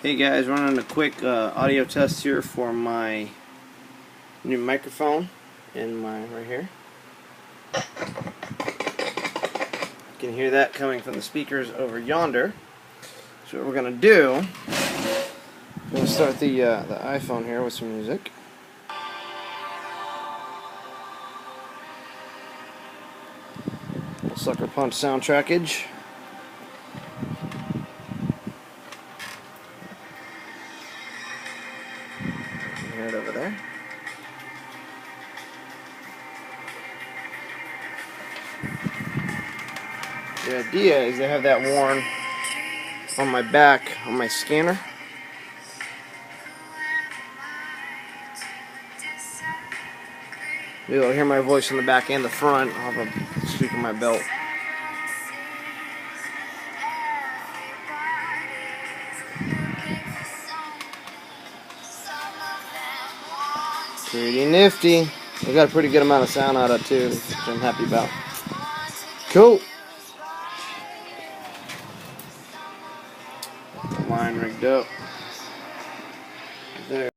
Hey guys, running a quick audio test here for my new microphone in my right here. You can hear that coming from the speakers over yonder. So what we're gonna do, we're gonna start the iPhone here with some music. Little Sucker Punch soundtrackage. You can hear it over there. The idea is to have that worn on my back on my scanner. You'll hear my voice in the back and the front. I'll have a speaker in my belt. Pretty nifty. We got a pretty good amount of sound out of it too, which I'm happy about. Cool. Line rigged up. There.